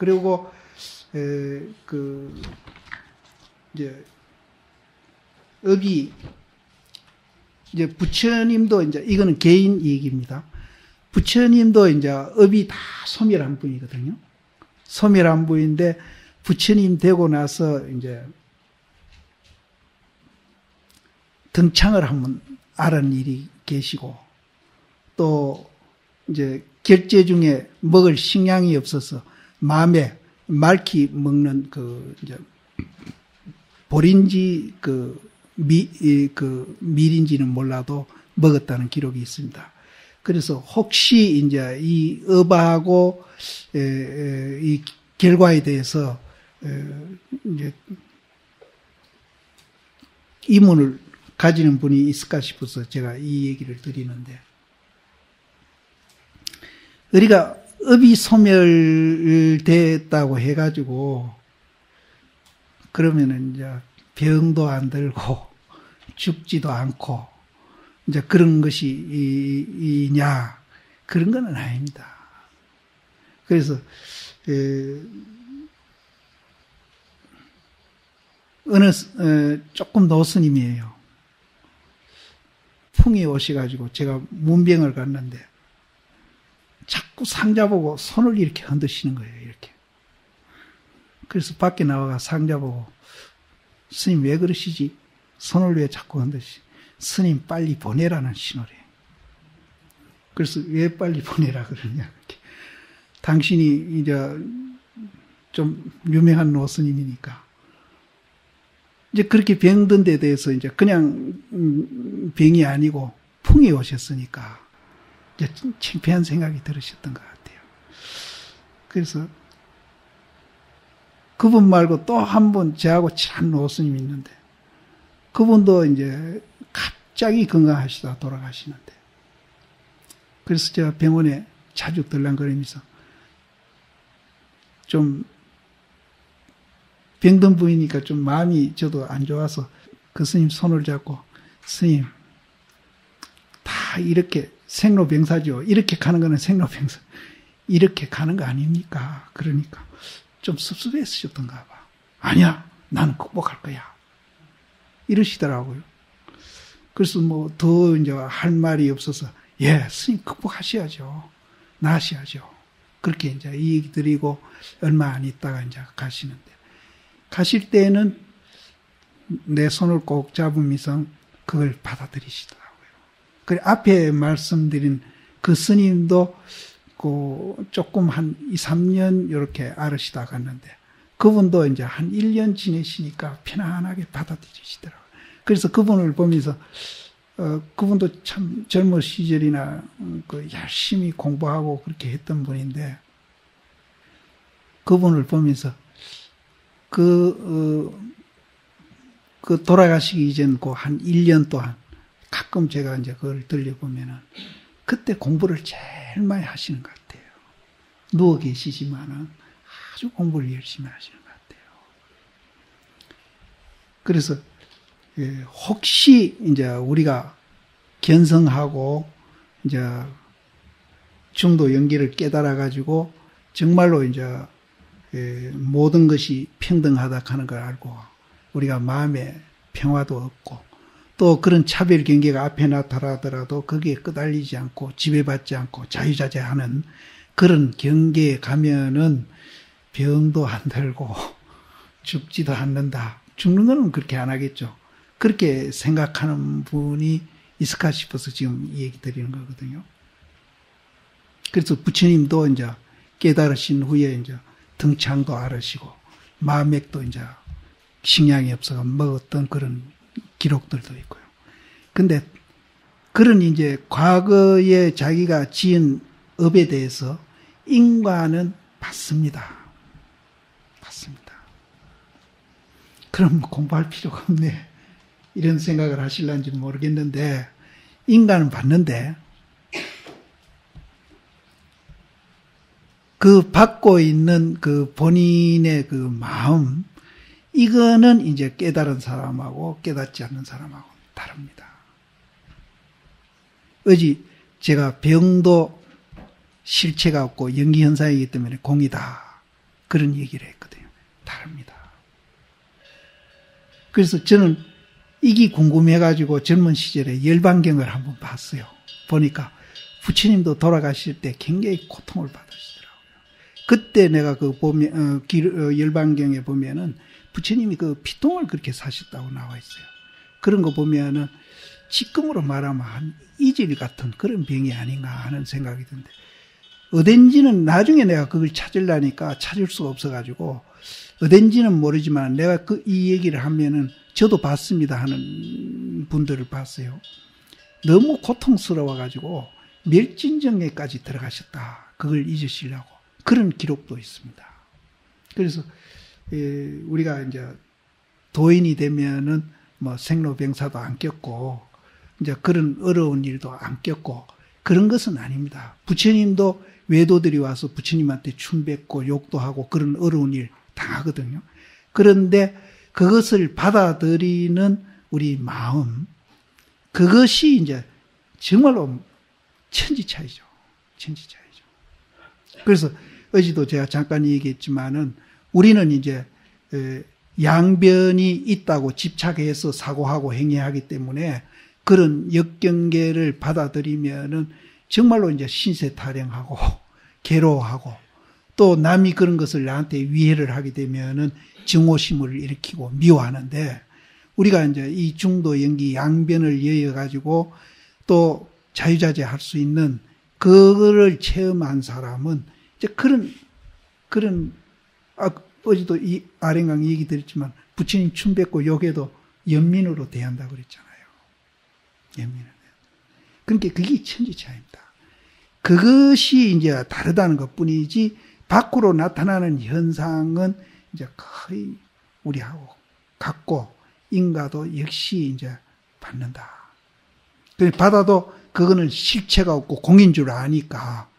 그리고 이제 업이 이제 부처님도 이제 이거는 개인 얘기입니다. 부처님도 이제 업이 다 소멸한 분이거든요. 소멸한 분인데 부처님 되고 나서 이제 등창을 한번 알은 일이 계시고 또 이제 결제 중에 먹을 식량이 없어서 마음에 말기 먹는 이제 볼인지 밀인지는 몰라도 먹었다는 기록이 있습니다. 그래서 혹시 이제 이 업하고 이 결과에 대해서 이제 이문을 가지는 분이 있을까 싶어서 제가 이 얘기를 드리는데, 우리가 업이 소멸됐다고 해가지고 그러면은 이제 병도 안 들고 죽지도 않고 이제 그런 것이 이냐, 그런 건 아닙니다. 그래서 조금 노스님이에요. 풍이 오셔가지고 제가 문병을 갔는데 자꾸 상자 보고 손을 이렇게 흔드시는 거예요. 이렇게. 그래서 밖에 나와가 상자 보고, 스님 왜 그러시지? 손을 왜 자꾸 흔드시지? 스님 빨리 보내라는 신호래. 그래서 왜 빨리 보내라 그러냐. 이렇게. 당신이 이제 좀 유명한 노스님이니까. 이제 그렇게 병든 데 대해서 이제 그냥 병이 아니고 풍이 오셨으니까 이제 창피한 생각이 들으셨던 것 같아요. 그래서 그분 말고 또 한 분 저하고 친한 노스님이 있는데 그분도 이제 갑자기 건강하시다 돌아가시는데, 그래서 제가 병원에 자주 들락거리면서 좀 병든 분이니까 좀 마음이 저도 안 좋아서 그 스님 손을 잡고, 스님 다 이렇게 생로병사죠. 이렇게 가는 거는 생로병사. 이렇게 가는 거 아닙니까? 그러니까 좀 섭섭했으셨던가 봐. 아니야, 나는 극복할 거야. 이러시더라고요. 그래서 뭐 더 이제 할 말이 없어서, 예, 스님 극복하셔야죠. 나으셔야죠. 그렇게 이제 이 얘기 드리고 얼마 안 있다가 이제 가시는데, 가실 때는 내 손을 꼭 잡으면서 그걸 받아들이시더라고요. 그래, 앞에 말씀드린 그 스님도 조금 한 2, 3년 이렇게 앓으시다 갔는데, 그분도 이제 한 1년 지내시니까 편안하게 받아들이시더라고요. 그래서 그분을 보면서, 그분도 참 젊은 시절이나 열심히 공부하고 그렇게 했던 분인데, 그분을 보면서 돌아가시기 이전 한 1년 동안 가끔 제가 이제 그걸 들려보면은 그때 공부를 제일 많이 하시는 것 같아요. 누워 계시지만은 아주 공부를 열심히 하시는 것 같아요. 그래서 혹시 이제 우리가 견성하고 이제 중도 연기를 깨달아 가지고 정말로 이제 모든 것이 평등하다 하는 걸 알고 우리가 마음에 평화도 없고 또 그런 차별 경계가 앞에 나타나더라도 거기에 끄달리지 않고 지배받지 않고 자유자재하는 그런 경계에 가면은 병도 안 들고 죽지도 않는다. 죽는 거는 그렇게 안 하겠죠. 그렇게 생각하는 분이 있을까 싶어서 지금 이 얘기 드리는 거거든요. 그래서 부처님도 이제 깨달으신 후에 이제 등창도 앓으시고 마맥도 이제 식량이 없어서 먹었던 그런 기록들도 있고요. 근데 그런 이제 과거에 자기가 지은 업에 대해서 인과는 받습니다. 받습니다. 그럼 공부할 필요가 없네. 이런 생각을 하실런지는 모르겠는데, 인간은 받는데, 그 받고 있는 그 본인의 그 마음, 이거는 이제 깨달은 사람하고 깨닫지 않는 사람하고 다릅니다. 어제 제가 병도 실체가 없고 연기현상이기 때문에 공이다. 그런 얘기를 했거든요. 다릅니다. 그래서 저는 이게 궁금해가지고 젊은 시절에 열반경을 한번 봤어요. 보니까 부처님도 돌아가실 때 굉장히 고통을 받으시더라고요. 그때 내가 그 보면, 열반경에 보면은 부처님이 그 피통을 그렇게 사셨다고 나와 있어요. 그런 거 보면은 지금으로 말하면 한 이질 같은 그런 병이 아닌가 하는 생각이 드는데, 어딘지는 나중에 내가 그걸 찾으려니까 찾을 수가 없어가지고, 어딘지는 모르지만 내가 이 얘기를 하면은 저도 봤습니다 하는 분들을 봤어요. 너무 고통스러워가지고 멸진정에까지 들어가셨다. 그걸 잊으시려고. 그런 기록도 있습니다. 그래서 우리가 이제 도인이 되면은 뭐 생로병사도 안 겪고 이제 그런 어려운 일도 안 겪고 그런 것은 아닙니다. 부처님도 외도들이 와서 부처님한테 춤뱉고 욕도 하고 그런 어려운 일 당하거든요. 그런데 그것을 받아들이는 우리 마음, 그것이 이제 정말로 천지차이죠. 천지차이죠. 그래서 어제도 제가 잠깐 얘기했지만은 우리는 이제 양변이 있다고 집착해서 사고하고 행위하기 때문에 그런 역경계를 받아들이면은 정말로 이제 신세타령하고 괴로워하고 또 남이 그런 것을 나한테 위해를 하게 되면은 증오심을 일으키고 미워하는데, 우리가 이제 이 중도 연기 양변을 이어가지고 또 자유자재할 수 있는 그거를 체험한 사람은 이제 어제도 이 아랭강 얘기 드렸지만 부처님 춤 뱉고 욕해도 연민으로 대한다고 그랬잖아요. 연민으로. 그러니까 그게 천지차이입니다. 그것이 이제 다르다는 것 뿐이지 밖으로 나타나는 현상은 이제 거의 우리하고 같고 인가도 역시 이제 받는다. 받아도 그거는 실체가 없고 공인 줄 아니까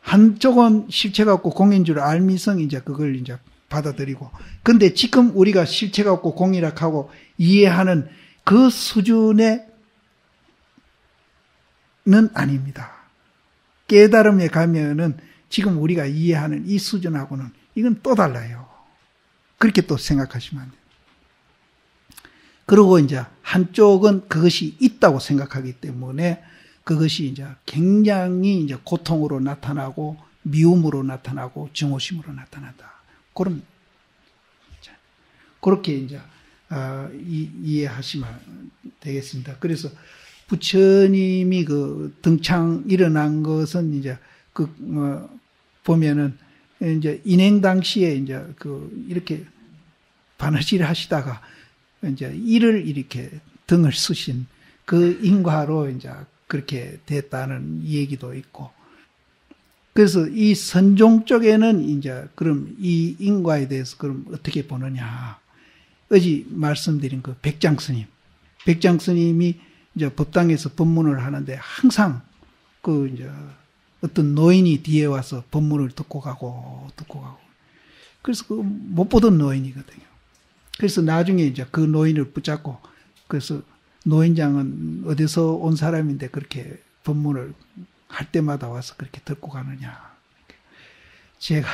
한쪽은 실체가 없고 공인 줄 알미성 이제 그걸 이제 받아들이고, 근데 지금 우리가 실체가 없고 공이라고 이해하는 그 수준의 는 아닙니다. 깨달음에 가면은 지금 우리가 이해하는 이 수준하고는 이건 또 달라요. 그렇게 또 생각하시면 안 돼요. 그리고 이제 한쪽은 그것이 있다고 생각하기 때문에 그것이 이제 굉장히 이제 고통으로 나타나고 미움으로 나타나고 증오심으로 나타난다. 그렇게 이제 이해하시면 되겠습니다. 그래서 부처님이 그 등창 일어난 것은 이제 보면은 이제 인행 당시에 이제 이렇게 바느질 하시다가 이제 이를 이렇게 등을 쓰신 그 인과로 이제 그렇게 됐다는 얘기도 있고, 그래서 이 선종 쪽에는 이제 그럼 이 인과에 대해서 그럼 어떻게 보느냐. 어제 말씀드린 그 백장 스님이 이제 법당에서 법문을 하는데 항상 이제 어떤 노인이 뒤에 와서 법문을 듣고 가고. 그래서 못 보던 노인이거든요. 그래서 나중에 이제 그 노인을 붙잡고, 그래서 노인장은 어디서 온 사람인데 그렇게 법문을 할 때마다 와서 그렇게 듣고 가느냐. 제가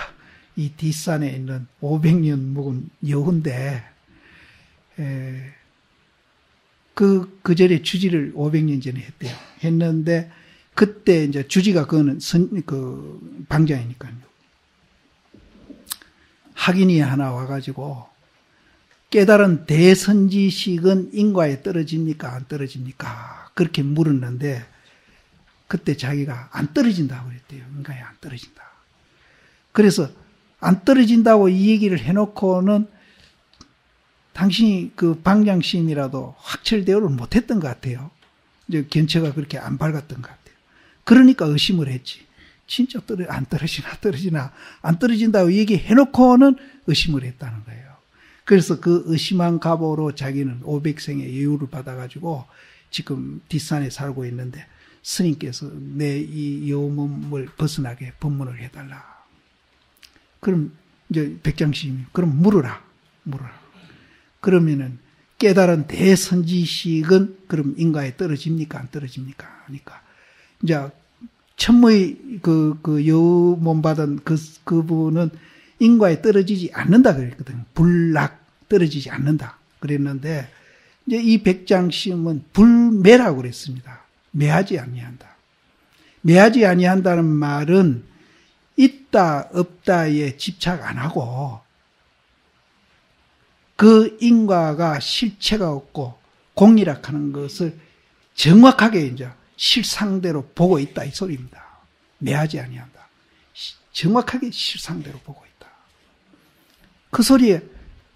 이 뒷산에 있는 500년 묵은 여후인데, 그 절에 주지를 500년 전에 했는데, 그때 이제 주지가 그거는 방장이니까요. 학인이 하나 와가지고, 깨달은 대선지식은 인과에 떨어집니까? 안 떨어집니까? 그렇게 물었는데, 그때 자기가 안 떨어진다고 그랬대요. 인과에 안 떨어진다. 그래서 안 떨어진다고 이 얘기를 해놓고는 당신이 그 방장심이라도 확철대오를 못했던 것 같아요. 이제 견처가 그렇게 안 밝았던 것 같아요. 그러니까 의심을 했지. 진짜 안 떨어지나 안 떨어진다고 얘기해놓고는 의심을 했다는 거예요. 그래서 그 의심한 갑오로 자기는 500생의 예우를 받아가지고 지금 뒷산에 살고 있는데, 스님께서 내 이 여몸을 벗어나게 법문을 해달라. 그럼 이제 백장스님이 그럼 물어라. 그러면은 깨달은 대선지식은 그럼 인과에 떨어집니까? 안 떨어집니까? 하니까 이제 천무의 그 여몸 받은 그분은 인과에 떨어지지 않는다 그랬거든요. 불락 떨어지지 않는다 그랬는데 이제 이 백장심은 불매라고 그랬습니다. 매하지 아니한다. 매하지 아니한다는 말은 있다 없다에 집착 안 하고 그 인과가 실체가 없고 공이락하는 것을 정확하게 이제 실상대로 보고 있다 이 소리입니다. 매하지 아니한다. 정확하게 실상대로 보고 있다. 그 소리에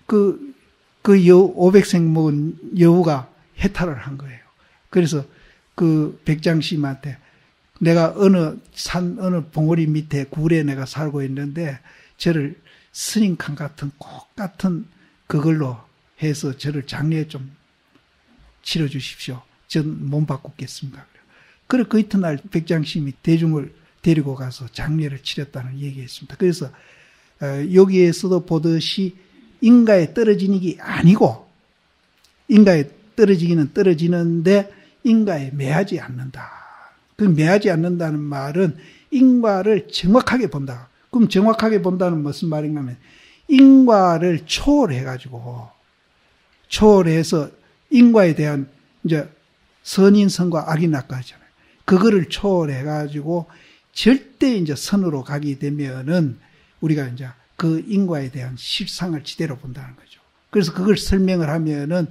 그 500생 먹은 여우가 해탈을 한 거예요. 그래서 그 백장심한테 내가 어느 봉우리 밑에 굴에 내가 살고 있는데 저를 스님칸 같은 꼭 같은 그걸로 해서 저를 장례에 좀 치러 주십시오. 전 몸 바꾸겠습니다. 그래 그 이튿날 백장심이 대중을 데리고 가서 장례를 치렀다는 얘기했습니다. 그래서 여기에서도 보듯이 인가에 떨어지는 게 아니고 인가에 떨어지기는 떨어지는데 인가에 매하지 않는다. 그 매하지 않는다는 말은 인과를 정확하게 본다. 그럼 정확하게 본다는 무슨 말인가 하면 인과를 초월해가지고 초월해서 인과에 대한 이제 선인선과 악인악과 하잖아요. 그거를 초월해가지고 절대 이제 선으로 가게 되면은 우리가 이제 그 인과에 대한 실상을 지대로 본다는 거죠. 그래서 그걸 설명을 하면은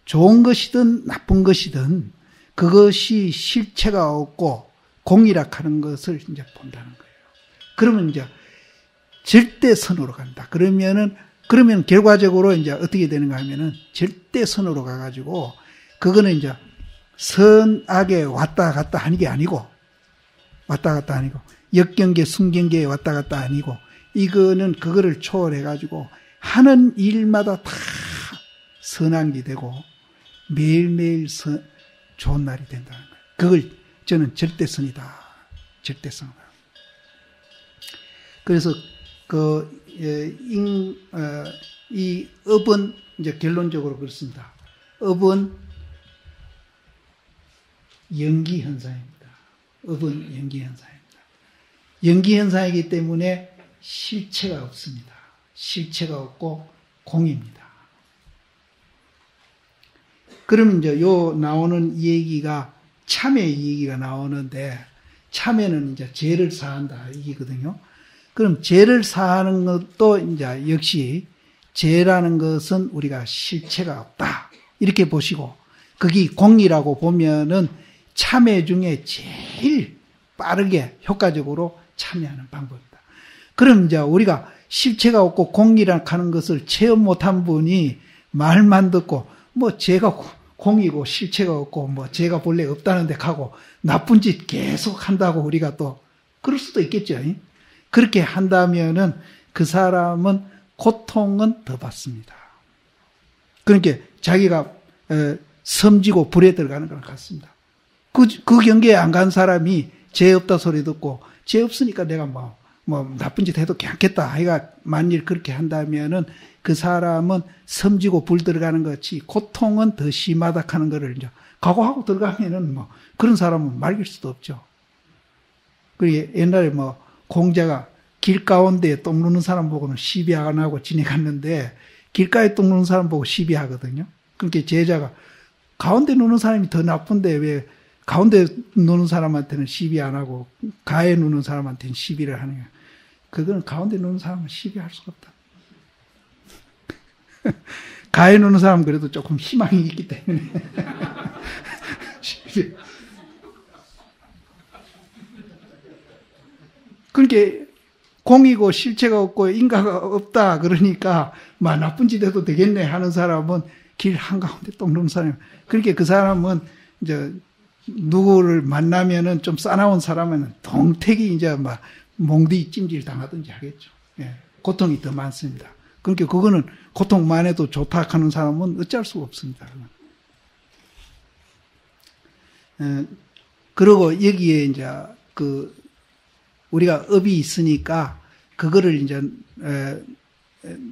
좋은 것이든 나쁜 것이든 그것이 실체가 없고 공이락하는 것을 이제 본다는 거예요. 그러면 이제 절대선으로 간다. 그러면 결과적으로 이제 어떻게 되는가 하면은 절대선으로 가가지고 그거는 이제 선악에 왔다 갔다 하는 게 아니고 역경계, 순경계에 왔다 갔다 아니고 이거는 그거를 초월해가지고 하는 일마다 다 선한 게 되고 매일매일 좋은 날이 된다는 거예요. 그걸 저는 절대선이다. 절대선. 그래서 이 업은 이제 결론적으로 그렇습니다. 업은 연기현상입니다. 업은 연기현상입니다. 연기현상이기 때문에 실체가 없습니다. 실체가 없고 공입니다. 그럼 이제 나오는 이 얘기가 참회 얘기가 나오는데 참회는 이제 죄를 사한다 이기거든요. 그럼 죄를 사하는 것도 이제 역시 죄라는 것은 우리가 실체가 없다 이렇게 보시고 그게 공이라고 보면은 참회 중에 제일 빠르게 효과적으로 참여하는 방법이다. 그럼 이제 우리가 실체가 없고 공이라는 것을 체험 못한 분이 말만 듣고 뭐 죄가 공이고 실체가 없고 뭐 죄가 본래 없다는데 가고 나쁜 짓 계속 한다고 우리가 또 그럴 수도 있겠죠. 그렇게 한다면은 그 사람은 고통은 더 받습니다. 그러니까 자기가 섬지고 불에 들어가는 것 같습니다. 그 경계에 안 간 사람이 죄 없다 소리 듣고 죄 없으니까 내가 뭐 나쁜 짓 해도 괜찮겠다. 하여가 만일 그렇게 한다면은 그 사람은 섬지고 불 들어가는 것 같이 고통은 더 심하다 하는 거를 이제 각오하고 들어가면은 뭐 그런 사람은 말길 수도 없죠. 그리고 옛날에 뭐 공자가 길 가운데 똥 누는 사람 보고는 시비 안 하고 지내갔는데 길가에 똥 누는 사람 보고 시비하거든요. 그러니까 제자가 가운데 누는 사람이 더 나쁜데 왜 가운데 누는 사람한테는 시비 안 하고 가에 누는 사람한테는 시비를 하느냐. 그거는 가운데 누는 사람은 시비할 수가 없다. 가에 누는 사람은 그래도 조금 희망이 있기 때문에 그렇게 공이고 실체가 없고 인가가 없다 그러니까 막 나쁜 짓 해도 되겠네 하는 사람은 길 한가운데 똥 누는 사람. 그렇게 그 사람은 이제 누구를 만나면은 좀 싸나운 사람은 동택이 이제 막 몽디 찜질 당하든지 하겠죠. 예, 고통이 더 많습니다. 그러니까 그거는 고통만 해도 좋다 하는 사람은 어쩔 수가 없습니다. 그리고 여기에 이제 우리가 업이 있으니까 그거를 이제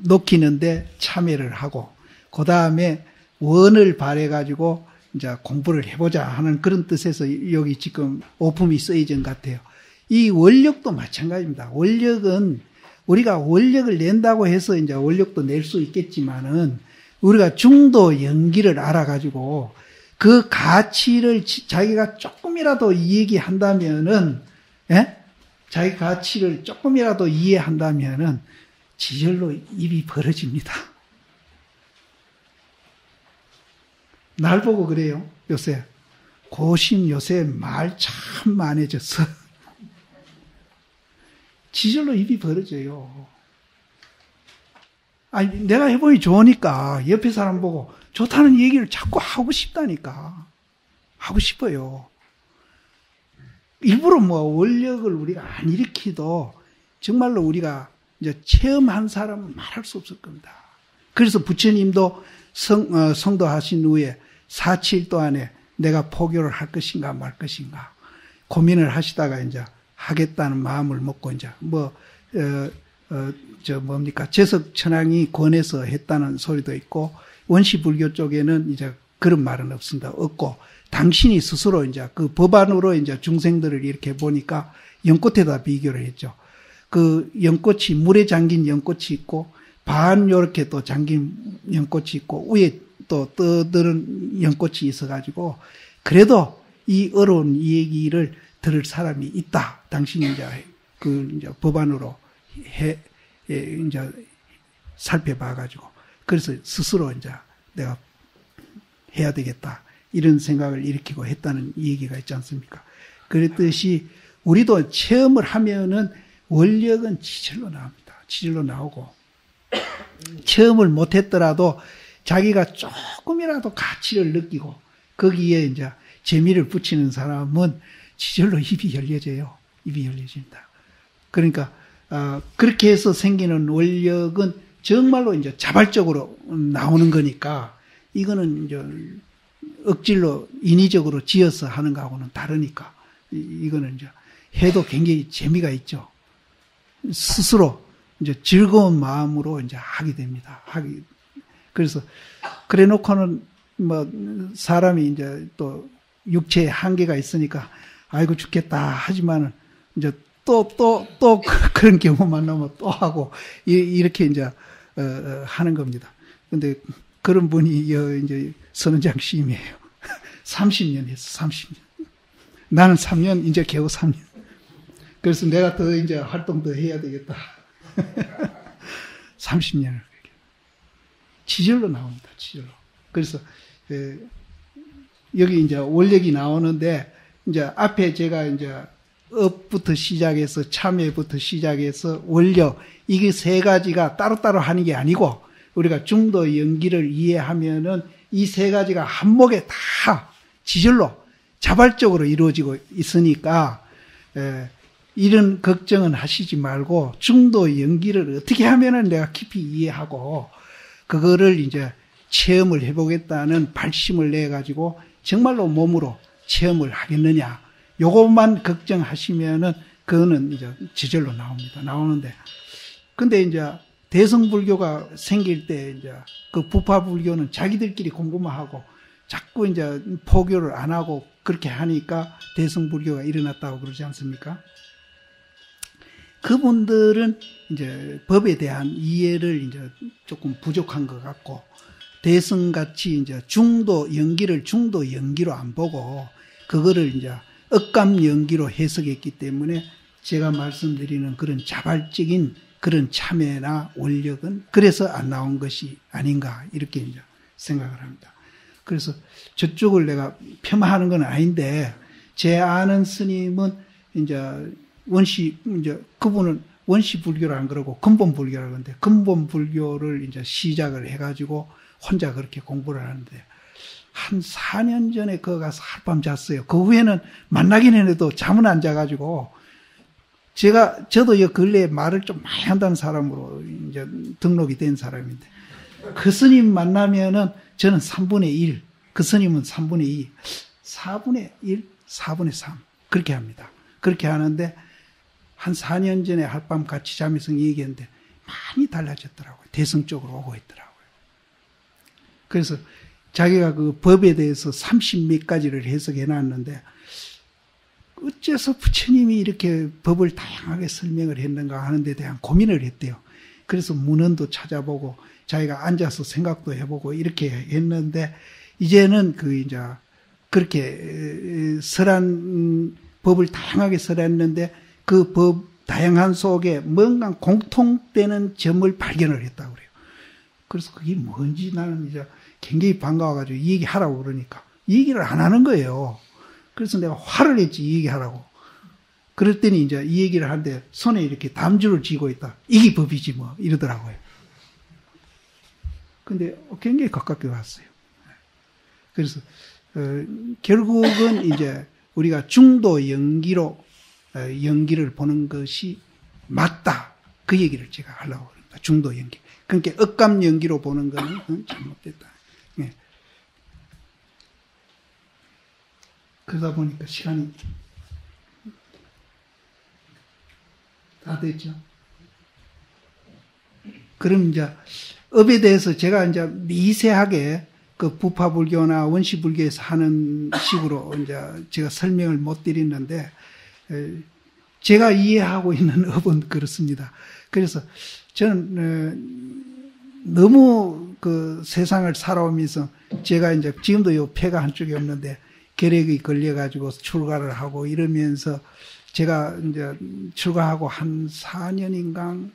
놓기는데 참여를 하고 그 다음에 원을 발해가지고 이제 공부를 해보자 하는 그런 뜻에서 여기 지금 오품이 쓰여진 것 같아요. 이 원력도 마찬가지입니다. 원력은 우리가 원력을 낸다고 해서 이제 원력도 낼 수 있겠지만은 우리가 중도 연기를 알아가지고 그 가치를 자기가 조금이라도 이야기한다면은, 예? 자기 가치를 조금이라도 이해한다면은 지절로 입이 벌어집니다. 날 보고 그래요, 요새. 고심 요새 말 참 많아졌어. 지절로 입이 벌어져요. 아니, 내가 해보니 좋으니까 옆에 사람 보고 좋다는 얘기를 자꾸 하고 싶다니까. 하고 싶어요. 일부러 뭐 원력을 우리가 안 일으키도 정말로 우리가 이제 체험한 사람은 말할 수 없을 겁니다. 그래서 부처님도 성도하신 후에 4, 7도 안에 내가 포교를 할 것인가 말 것인가 고민을 하시다가 이제 하겠다는 마음을 먹고 이제 재석 천황이 권해서 했다는 소리도 있고 원시 불교 쪽에는 이제 그런 말은 없습니다. 없고 당신이 스스로 이제 그 법안으로 이제 중생들을 이렇게 보니까 연꽃에다 비교를 했죠. 그 연꽃이 물에 잠긴 연꽃이 있고 반 요렇게 또 잠긴 연꽃이 있고 위에 또 떠드는 연꽃이 있어가지고 그래도 이 어려운 이 얘기를 들을 사람이 있다. 당신이 이제 법안으로 이제 살펴봐가지고 그래서 스스로 이제 내가 해야 되겠다. 이런 생각을 일으키고 했다는 얘기가 있지 않습니까? 그랬듯이 우리도 체험을 하면은 원력은 지절로 나옵니다. 지절로 나오고 체험을 못했더라도 자기가 조금이라도 가치를 느끼고 거기에 이제 재미를 붙이는 사람은 지절로 입이 열려져요. 입이 열려집니다. 그러니까 그렇게 해서 생기는 원력은 정말로 이제 자발적으로 나오는 거니까 이거는 이제 억질로 인위적으로 지어서 하는 거하고는 다르니까 이거는 이제 해도 굉장히 재미가 있죠. 스스로 이제 즐거운 마음으로 이제 하게 됩니다. 그래서 그래 놓고는 뭐 사람이 이제 또 육체에 한계가 있으니까 아이고 죽겠다 하지만은 이제 또 그런 경우만 나면 또 하고 이렇게 이제 하는 겁니다. 근데 그런 분이 이제 선은장 스님이에요. 30년 했어, 30년. 나는 3년, 이제 겨우 3년. 그래서 내가 더 이제 활동 더 해야 되겠다. 30년을. 지절로 나옵니다, 지절로. 그래서, 여기 이제 원력이 나오는데, 이제 앞에 제가 이제 업부터 시작해서 참여부터 시작해서 원력, 이게 세 가지가 따로따로 하는 게 아니고, 우리가 중도 연기를 이해하면은 이 세 가지가 한목에 다 지절로 자발적으로 이루어지고 있으니까 이런 걱정은 하시지 말고 중도 연기를 어떻게 하면은 내가 깊이 이해하고 그거를 이제 체험을 해보겠다는 발심을 내 가지고 정말로 몸으로 체험을 하겠느냐 요것만 걱정하시면은 그거는 이제 지절로 나옵니다. 나오는데 근데 이제 대성불교가 생길 때 이제 그 부파불교는 자기들끼리 공부만 하고 자꾸 이제 포교를 안 하고 그렇게 하니까 대성불교가 일어났다고 그러지 않습니까? 그분들은 이제 법에 대한 이해를 이제 조금 부족한 것 같고 대성같이 이제 중도 연기로 안 보고 그거를 이제 억감 연기로 해석했기 때문에 제가 말씀드리는 그런 자발적인 그런 참여나 원력은 그래서 안 나온 것이 아닌가 이렇게 이제 생각을 합니다. 그래서 저쪽을 내가 폄하하는 건 아닌데 제 아는 스님은 이제 그분은 원시 불교를 안 그러고 근본 불교라고 하는데 근본 불교를 이제 시작을 해가지고 혼자 그렇게 공부를 하는데 한 4년 전에 거기 가서 하룻밤 잤어요. 그 후에는 만나기는 해도 잠은 안 자가지고 저도 이 근래에 말을 좀 많이 한다는 사람으로 이제 등록이 된 사람인데, 그 스님 만나면은 저는 3분의 1, 그 스님은 3분의 2, 4분의 1, 4분의 3. 그렇게 합니다. 그렇게 하는데, 한 4년 전에 하룻밤 같이 자면서 얘기했는데, 많이 달라졌더라고요. 대성 쪽으로 오고 있더라고요. 그래서 자기가 그 법에 대해서 30몇 가지를 해석해 놨는데, 어째서 부처님이 이렇게 법을 다양하게 설명을 했는가 하는 데 대한 고민을 했대요. 그래서 문헌도 찾아보고 자기가 앉아서 생각도 해보고 이렇게 했는데 이제는 이제 그렇게 법을 다양하게 설했는데 그 법 다양한 속에 뭔가 공통되는 점을 발견을 했다고 그래요. 그래서 그게 뭔지 나는 이제 굉장히 반가워가지고 이 얘기 하라고 그러니까 이 얘기를 안 하는 거예요. 그래서 내가 화를 냈지, 이 얘기 하라고. 그랬더니 이제 이 얘기를 하는데 손에 이렇게 담주를 쥐고 있다. 이게 법이지 뭐 이러더라고요. 근데 굉장히 가깝게 왔어요. 그래서 결국은 이제 우리가 중도 연기로 연기를 보는 것이 맞다. 그 얘기를 제가 하려고 합니다. 중도 연기. 그러니까 억감 연기로 보는 거는 잘못됐다. 네. 그러다 보니까 시간이 다 됐죠. 그럼 이제 업에 대해서 제가 이제 미세하게 그 부파불교나 원시불교에서 하는 식으로 이제 제가 설명을 못 드리는데 제가 이해하고 있는 업은 그렇습니다. 그래서 저는 너무 그 세상을 살아오면서 제가 이제 지금도 요 폐가 한쪽이 없는데 결핵이 걸려가지고 출가를 하고 이러면서 제가 이제 출가하고 한 4년인가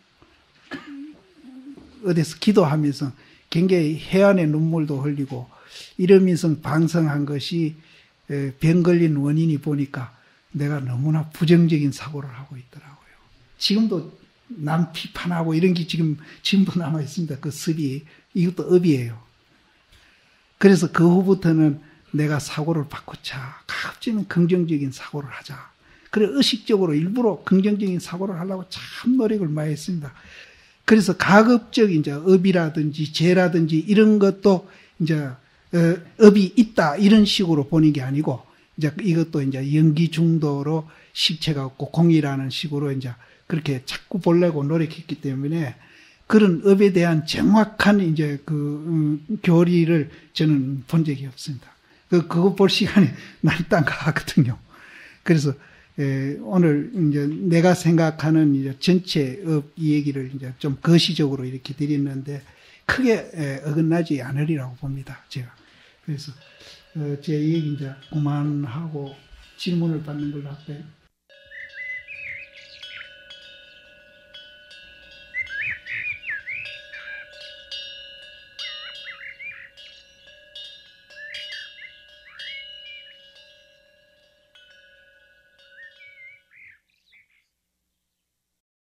어디서 기도하면서 굉장히 해안의 눈물도 흘리고 이러면서 방성한 것이 병 걸린 원인이 보니까 내가 너무나 부정적인 사고를 하고 있더라고요. 지금도 남 비판하고 이런 게 지금도 남아 있습니다. 그 습이. 이것도 업이에요. 그래서 그 후부터는 내가 사고를 바꾸자. 가급적이면 긍정적인 사고를 하자. 그래 의식적으로 일부러 긍정적인 사고를 하려고 참 노력을 많이 했습니다. 그래서 가급적 이제 업이라든지 죄라든지 이런 것도 이제 업이 있다 이런 식으로 보는 게 아니고 이제 이것도 이제 연기 중도로 실체가 없고 공이라는 식으로 이제 그렇게 자꾸 보려고 노력했기 때문에 그런 업에 대한 정확한 이제 교리를 저는 본 적이 없습니다. 그거 볼 시간에 난 딴 거 하거든요. 그래서 오늘 이제 내가 생각하는 이제 전체 업 이 얘기를 이제 좀 거시적으로 이렇게 드렸는데 크게 어긋나지 않으리라고 봅니다. 제가. 그래서 제 얘기 이제 그만하고 질문을 받는 걸로 할까요?